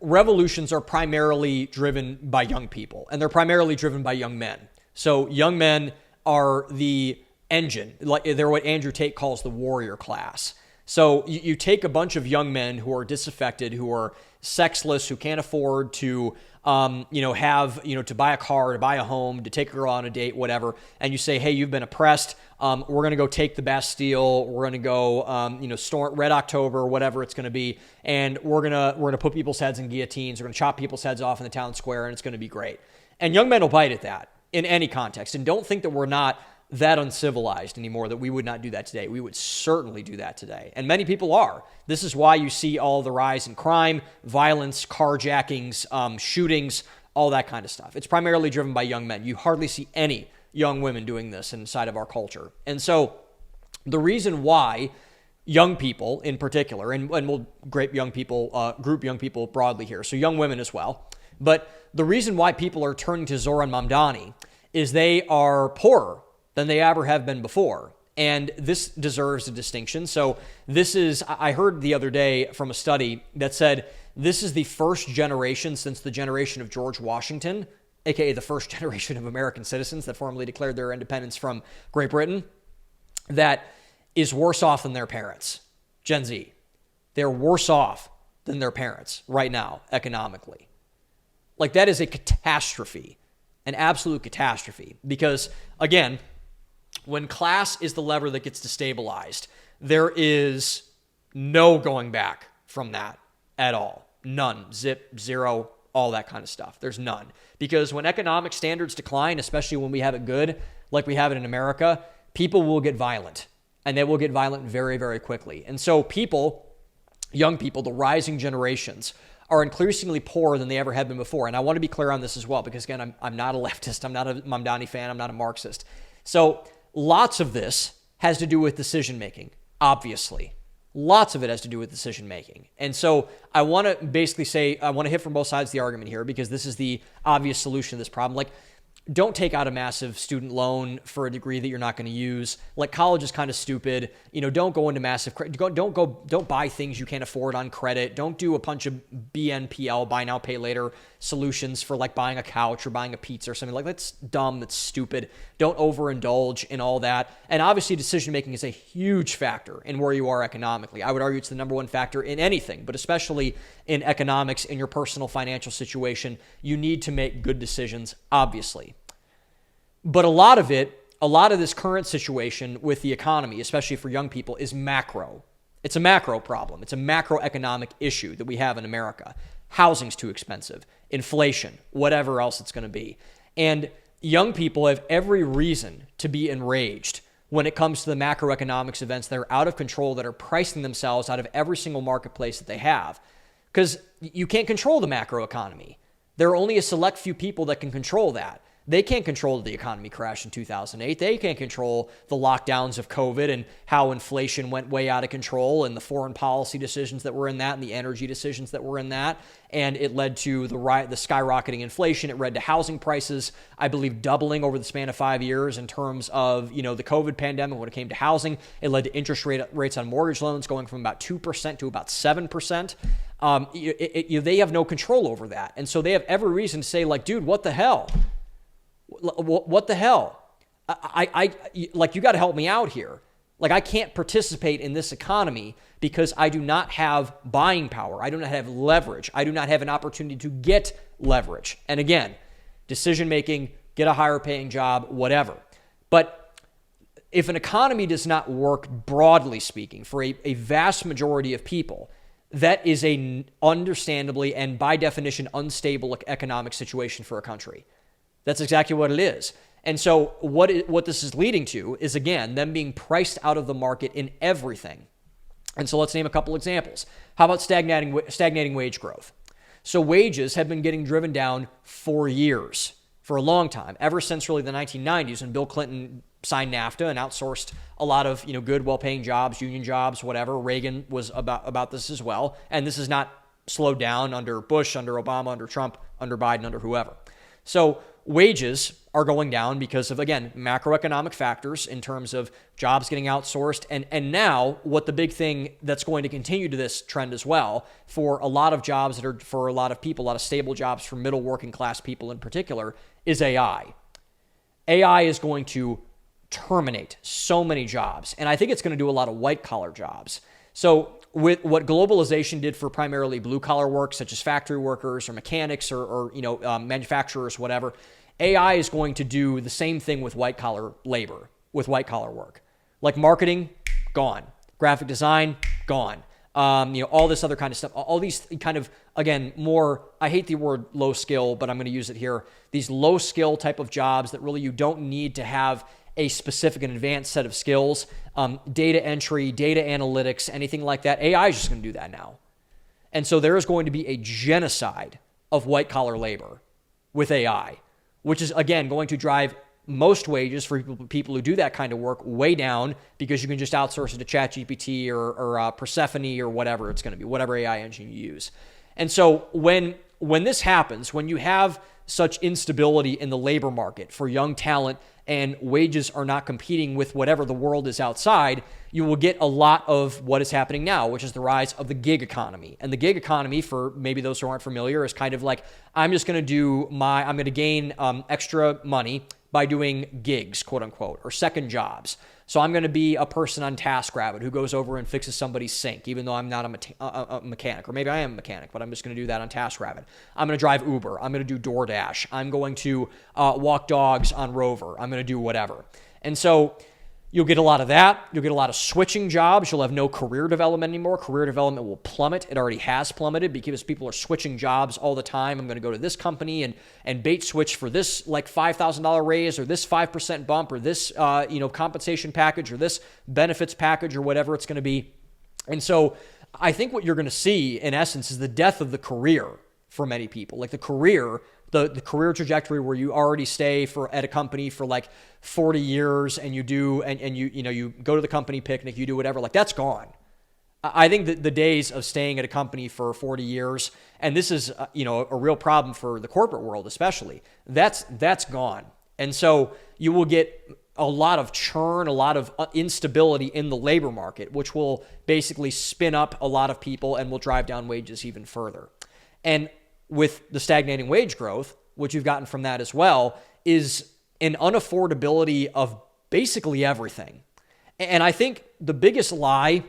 revolutions are primarily driven by young people, and they're primarily driven by young men. So young men are the engine. Like, they're what Andrew Tate calls the warrior class. So you take a bunch of young men who are disaffected, who are sexless, who can't afford to, to buy a car, to buy a home, to take a girl on a date, whatever. And you say, hey, you've been oppressed. We're going to go take the Bastille. We're going to go, storm Red October, whatever it's going to be. And we're going to put people's heads in guillotines. We're going to chop people's heads off in the town square, and it's going to be great. And young men will bite at that in any context. And don't think that we're not that uncivilized anymore, that we would not do that today. We would certainly do that today. And many people are. This is why you see all the rise in crime, violence, carjackings, shootings, all that kind of stuff. It's primarily driven by young men. You hardly see any young women doing this inside of our culture. And the reason why young people in particular, and we'll group young people broadly here, so young women as well, but the reason why people are turning to Zoran Mamdani is they are poorer than they ever have been before. And this deserves a distinction. So I heard the other day from a study that said this is the first generation since the generation of George Washington, aka the first generation of American citizens that formally declared their independence from Great Britain, that is worse off than their parents, Gen Z. They're worse off than their parents right now, economically. Like, that is a catastrophe, an absolute catastrophe. Because, again, when class is the lever that gets destabilized, there is no going back from that at all. None. Zip, zero, all that kind of stuff. There's none. Because when economic standards decline, especially when we have it good, like we have it in America, people will get violent. And they will get violent very, very quickly. And so young people, the rising generations, are increasingly poorer than they ever have been before. And I want to be clear on this as well, because again, I'm not a leftist. I'm not a Mamdani fan. I'm not a Marxist. So lots of this has to do with decision-making, obviously. Lots of it has to do with decision-making. And so I want to basically say, I want to hit from both sides of the argument here, because this is the obvious solution to this problem. Like, don't take out a massive student loan for a degree that you're not going to use. Like, college is kind of stupid. Don't go into massive credit. Don't buy things you can't afford on credit. Don't do a bunch of BNPL, buy now, pay later solutions for like buying a couch or buying a pizza or something. Like, that's dumb. That's stupid. Don't overindulge in all that. And obviously, decision making is a huge factor in where you are economically. I would argue it's the number one factor in anything, but especially in economics, in your personal financial situation. You need to make good decisions, obviously. But a lot of this current situation with the economy, especially for young people, is macro. It's a macro problem. It's a macroeconomic issue that we have in America. Housing's too expensive, inflation, whatever else it's going to be. And young people have every reason to be enraged when it comes to the macroeconomics events that are out of control, that are pricing themselves out of every single marketplace that they have. Because you can't control the macroeconomy. There are only a select few people that can control that. They can't control the economy crash in 2008. They can't control the lockdowns of COVID and how inflation went way out of control, and the foreign policy decisions that were in that, and the energy decisions that were in that. And it led to the skyrocketing inflation. It led to housing prices, I believe, doubling over the span of 5 years in terms of, the COVID pandemic when it came to housing. It led to interest rates on mortgage loans going from about 2% to about 7%. They have no control over that. And so they have every reason to say, like, dude, what the hell? What the hell? You got to help me out here. Like, I can't participate in this economy because I do not have buying power. I do not have leverage. I do not have an opportunity to get leverage. And again, decision-making, get a higher paying job, whatever. But if an economy does not work, broadly speaking, for a vast majority of people, that is a understandably and by definition unstable economic situation for a country. That's exactly what it is. And so what this is leading to is, again, them being priced out of the market in everything. And so let's name a couple examples. How about stagnating wage growth? So wages have been getting driven down for years, for a long time, ever since really the 1990s when Bill Clinton signed NAFTA and outsourced a lot of good, well-paying jobs, union jobs, whatever. Reagan was about this as well. And this has not slowed down under Bush, under Obama, under Trump, under Biden, under whoever. So wages are going down because of, again, macroeconomic factors in terms of jobs getting outsourced. And now what the big thing that's going to continue to this trend as well for a lot of jobs that are for a lot of people, a lot of stable jobs for middle working class people in particular, is AI. AI is going to terminate so many jobs. And I think it's going to do a lot of white collar jobs. So with what globalization did for primarily blue collar work, such as factory workers or mechanics or manufacturers, whatever, AI is going to do the same thing with white collar labor, with white collar work. Like marketing, gone. Graphic design, gone. All this other kind of stuff. All these kind of, again, more, I hate the word low skill, but I'm going to use it here. These low skill type of jobs that really you don't need to have a specific and advanced set of skills, data entry, data analytics, anything like that. AI is just going to do that now. And so there is going to be a genocide of white collar labor with AI, which is, again, going to drive most wages for people who do that kind of work way down because you can just outsource it to ChatGPT or Persephone or whatever it's going to be, whatever AI engine you use. And so when this happens, when you have such instability in the labor market for young talent and wages are not competing with whatever the world is outside, you will get a lot of what is happening now, which is the rise of the gig economy. And the gig economy, for maybe those who aren't familiar, is kind of like, I'm going to gain extra money by doing gigs, quote unquote, or second jobs. So I'm going to be a person on TaskRabbit who goes over and fixes somebody's sink, even though I'm not a mechanic, or maybe I am a mechanic, but I'm just going to do that on TaskRabbit. I'm going to drive Uber. I'm going to do DoorDash. I'm going to walk dogs on Rover. I'm going to do whatever. And so you'll get a lot of that. You'll get a lot of switching jobs. You'll have no career development anymore. Career development will plummet. It already has plummeted because people are switching jobs all the time. I'm going to go to this company and bait switch for this like $5,000 raise or this 5% bump or this compensation package or this benefits package or whatever it's going to be. And so I think what you're going to see in essence is the death of the career for many people. Like the career trajectory where you already stay at a company for like 40 years and you do, and you go to the company picnic, you do whatever, like that's gone. I think that the days of staying at a company for 40 years, and this is, a real problem for the corporate world, especially, that's gone. And so you will get a lot of churn, a lot of instability in the labor market, which will basically spin up a lot of people and will drive down wages even further. And with the stagnating wage growth, which you've gotten from that as well, is an unaffordability of basically everything. And I think the biggest lie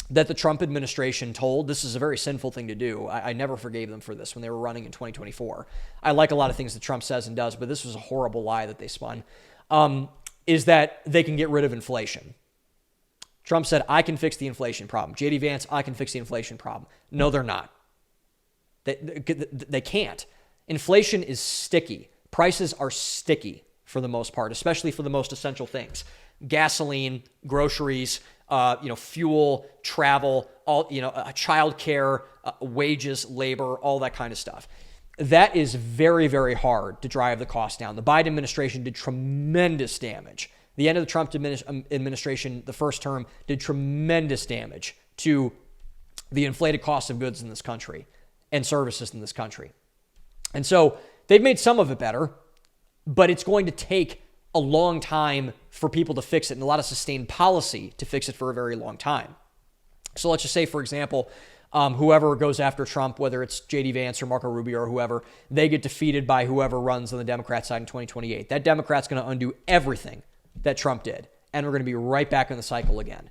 that the Trump administration told, this is a very sinful thing to do. I never forgave them for this when they were running in 2024. I like a lot of things that Trump says and does, but this was a horrible lie that they spun, is that they can get rid of inflation. Trump said, I can fix the inflation problem. J.D. Vance, I can fix the inflation problem. No, they're not. They can't. Inflation is sticky. Prices are sticky for the most part, especially for the most essential things. Gasoline, groceries, fuel, travel, all, childcare, wages, labor, all that kind of stuff. That is very, very hard to drive the cost down. The Biden administration did tremendous damage. The end of the Trump administration, the first term, did tremendous damage to the inflated cost of goods in this country and services in this country. And so they've made some of it better, but it's going to take a long time for people to fix it and a lot of sustained policy to fix it for a very long time. So let's just say, for example, whoever goes after Trump, whether it's J.D. Vance or Marco Rubio or whoever, they get defeated by whoever runs on the Democrat side in 2028. That Democrat's going to undo everything that Trump did, and we're going to be right back in the cycle again.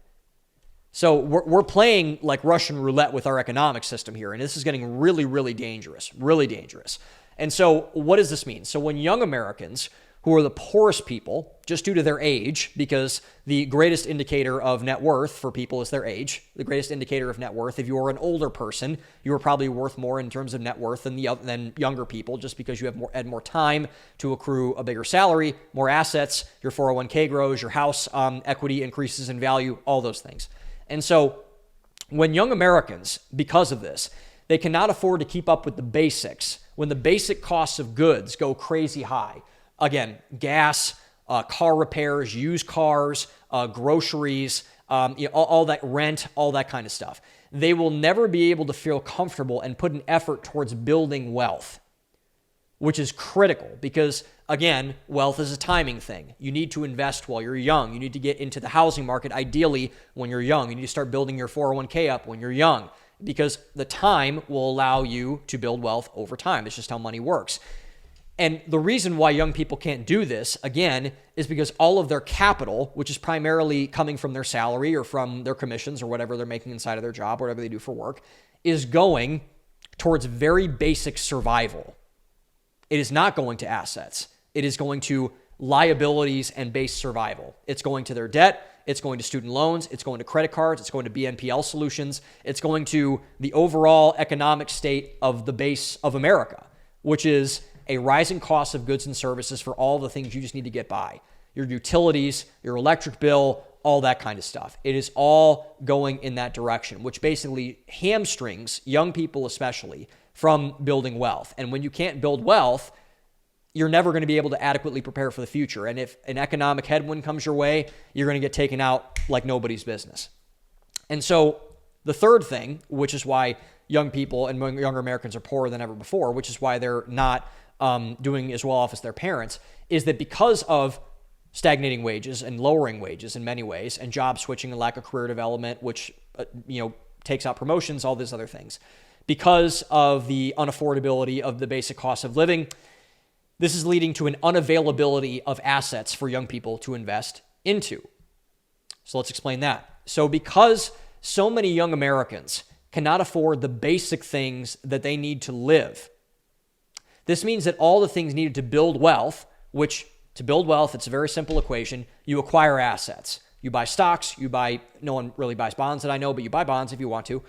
So we're playing like Russian roulette with our economic system here, and this is getting really, really dangerous, really dangerous. And so what does this mean? So when young Americans, who are the poorest people, just due to their age, because the greatest indicator of net worth for people is their age, the greatest indicator of net worth. If you are an older person, you are probably worth more in terms of net worth than younger people, just because you have had more time to accrue a bigger salary, more assets, your 401k grows, your house equity increases in value, all those things. And so when young Americans, because of this, they cannot afford to keep up with the basics, when the basic costs of goods go crazy high, again, gas, car repairs, used cars, groceries, all that rent, all that kind of stuff, they will never be able to feel comfortable and put an effort towards building wealth. which is critical because, again, wealth is a timing thing. You need to invest while you're young. You need to get into the housing market, ideally, when you're young. You need to start building your 401k up when you're young because the time will allow you to build wealth over time. It's just how money works. And the reason why young people can't do this, again, is because all of their capital, which is primarily coming from their salary or from their commissions or whatever they're making inside of their job, whatever they do for work, is going towards very basic survival. It is not going to assets. It is going to liabilities and base survival. It's going to their debt. It's going to student loans. It's going to credit cards. It's going to BNPL solutions. It's going to the overall economic state of the base of America, which is a rising cost of goods and services for all the things you just need to get by. Your utilities, your electric bill, all that kind of stuff. It is all going in that direction, which basically hamstrings young people especially from building wealth. And when you can't build wealth, you're never going to be able to adequately prepare for the future. And if an economic headwind comes your way, you're going to get taken out like nobody's business. And so the third thing, which is why young people and younger Americans are poorer than ever before, which is why they're not doing as well off as their parents, is that because of stagnating wages and lowering wages in many ways, and job switching and lack of career development, which takes out promotions, all these other things, because of the unaffordability of the basic cost of living, this is leading to an unavailability of assets for young people to invest into. So let's explain that. So because so many young Americans cannot afford the basic things that they need to live, this means that all the things needed to build wealth, which to build wealth, it's a very simple equation. You acquire assets. You buy stocks. No one really buys bonds that I know, but you buy bonds if you want to.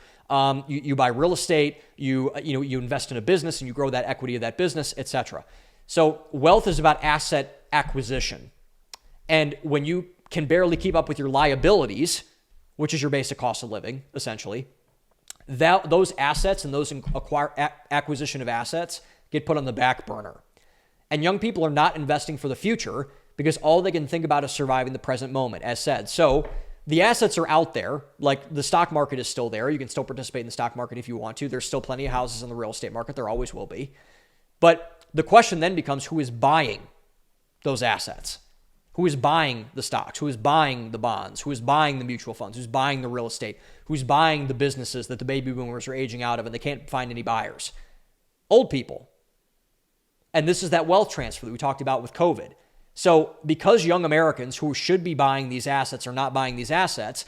You buy real estate. You invest in a business and you grow that equity of that business, etc. So wealth is about asset acquisition. And when you can barely keep up with your liabilities, which is your basic cost of living, essentially, those assets and those acquisition of assets get put on the back burner. And young people are not investing for the future because all they can think about is surviving the present moment, as said. So the assets are out there. Like the stock market is still there. You can still participate in the stock market if you want to. There's still plenty of houses in the real estate market. There always will be. But the question then becomes, who is buying those assets? Who is buying the stocks? Who is buying the bonds? Who is buying the mutual funds? Who's buying the real estate? Who's buying the businesses that the baby boomers are aging out of and they can't find any buyers? Old people. And this is that wealth transfer that we talked about with COVID. So because young Americans who should be buying these assets are not buying these assets,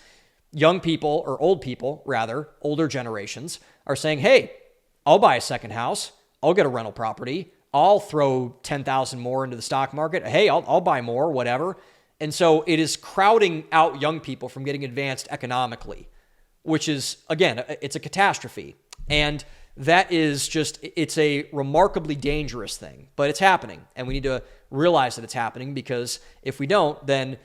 young people, or old people rather, older generations, are saying, hey, I'll buy a second house. I'll get a rental property. I'll throw 10,000 more into the stock market. Hey, I'll buy more, whatever. And so it is crowding out young people from getting advanced economically, which is, again, it's a catastrophe. And that is just, it's a remarkably dangerous thing, but it's happening. And we need to realize that it's happening because if we don't, then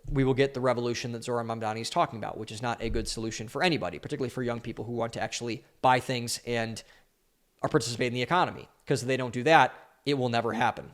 we will get the revolution that Zohran Mamdani is talking about, which is not a good solution for anybody, particularly for young people who want to actually buy things and or participate in the economy. Because if they don't do that, it will never happen.